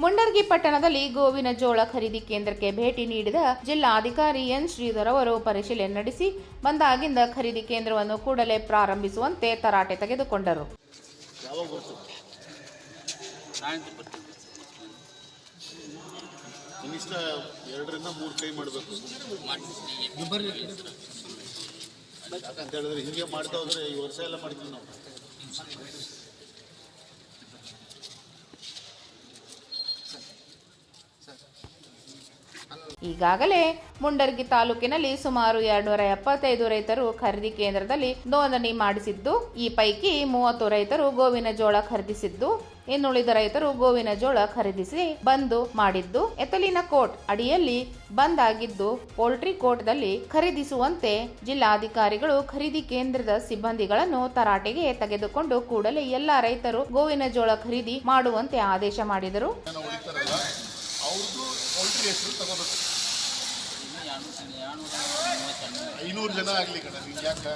ಮುಂಡರ್ಗಿ ಪಟ್ಟಣದಲ್ಲಿ ಗೋವಿನ ಜೋಳ ಖರೀದಿ ಕೇಂದ್ರಕ್ಕೆ ಭೇಟಿ ನೀಡಿದ ಜಿಲ್ಲಾಧಿಕಾರಿ ಎನ್ ಶ್ರೀಧರ್ ಅವರು ಪರಿಶೀಲನೆ ನಡೆಸಿ ಬಂದಾಗಿಂದ ಖರೀದಿ ಕೇಂದ್ರವನ್ನು ಕೂಡಲೇ ಪ್ರಾರಂಭಿಸುವಂತೆ ತರಾಟೆ ತೆಗೆದುಕೊಂಡರು. ಕನಿಷ್ಠ 2 ರಿಂದ 3 ಕೈ ಮಾಡಬೇಕು. ಯಾಕಂತ ಹೇಳಿದ್ರೆ ಹೀಗೆ ಮಾಡ್ತಾ ಹೋದ್ರೆ ಈ ವರ್ಷ ಎಲ್ಲ ಮಾಡ್ತೀವಿ ನಾವು. ಈಗಾಗಲೇ ಮುಂಡರ್ಗಿ ತಾಲೂಕಿನಲ್ಲಿ ಸುಮಾರು 275 ರೈತರು ಖರೀದಿ ಕೇಂದ್ರದಲ್ಲಿ ನೋಂದಣಿ ಮಾಡಿಸಿದ್ದು, ಈ ಪೈಕಿ 30 ರೈತರು ಗೋವಿನ ಜೋಳ ಖರೀದಿಸಿದ್ದು, ಇನ್ನುಳಿದ ರೈತರು ಗೋವಿನ ಜೋಳ ಖರೀದಿಸಿ ಬಂದು ಮಾಡಿದ್ದು, ಎತ್ತಲಿನ ಕೋಟ್ ಅಡಿಯಲ್ಲಿ ಬಂದ್ ಆಗಿದ್ದು, ಪೋಲ್ಟ್ರಿ ಕೋಟ್ದಲ್ಲಿ ಖರೀದಿಸುವಂತೆ ಜಿಲ್ಲಾಧಿಕಾರಿಗಳು ಖರೀದಿ ಕೇಂದ್ರದ ಸಿಬ್ಬಂದಿಗಳನ್ನು ತರಾಟೆಗೆ ತೆಗೆದುಕೊಂಡು ಕೂಡಲೇ ಎಲ್ಲ ರೈತರು ಗೋವಿನ ಜೋಳ ಖರೀದಿ ಮಾಡುವಂತೆ ಆದೇಶ ಮಾಡಿದರು. 500 ಜನ ಆಗಲಿ ಕಣ, ನಿಮ್ಗೆ ಯಾಕೆ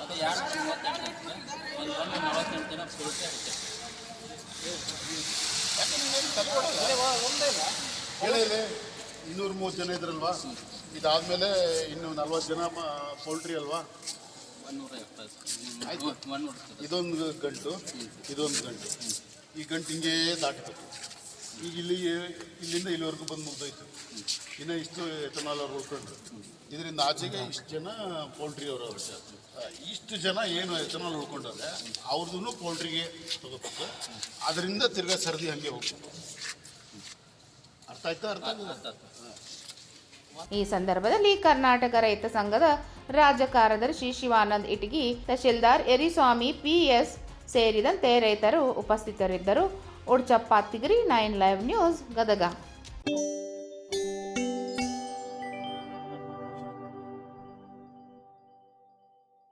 ಅದು 238 ಹೇಳಿದೆ. 230 ಜನ ಇದ್ರಲ್ವಾ, ಇದಾದ್ಮೇಲೆ ಇನ್ನು 40 ಜನ ಪೋಲ್ಟ್ರಿ ಅಲ್ವಾ. ಇದೊಂದು ಗಂಟು, ಇದೊಂದು ಗಂಟು, ಈ ಗಂಟು ಹಿಂಗೇ ದಾಟಬೇಕು. ಈಗ ಇಲ್ಲಿಂದ ಇಲ್ಲಿವರೆಗೂ ಬಂದು ಮುಗ್ದೋಯ್ತು. ಇನ್ನು ಇಷ್ಟು ಎಥನಾಲ್ ಅವ್ರು ಉಳ್ಕೊಂಡ್ರು. ಇದರಿಂದ ಆಚೆಗೆ ಇಷ್ಟು ಜನ ಪೋಲ್ಟ್ರಿ ಅವರು, ಇಷ್ಟು ಜನ ಏನು ಎಥನಾಲ್ ಉಳ್ಕೊಂಡ್ರೆ ಅವ್ರದ್ದು ಪೋಲ್ಟ್ರಿಗೆ ತಗೋಬೇಕು. ಅದರಿಂದ ತಿರ್ಗಾ ಸರ್ದಿ ಹಂಗೆ ಹೋಗ್ಬೇಕು. ಅರ್ಥ ಆಯ್ತಾ? ಅರ್ಥ. ಈ ಸಂದರ್ಭದಲ್ಲಿ ಕರ್ನಾಟಕ ರೈತ ಸಂಘದ ರಾಜ್ಯ ಕಾರ್ಯದರ್ಶಿ ಶಿವಾನಂದ್ ಇಟಗಿ, ತಹಶೀಲ್ದಾರ್ ಯರಿಸ್ವಾಮಿ PS ಸೇರಿದಂತೆ ರೈತರು ಉಪಸ್ಥಿತರಿದ್ದರು. ಉಡ್ಚಪ್ಪ ತಿಗರಿ, 9 ಲೈವ್ ನ್ಯೂಸ್, ಗದಗ.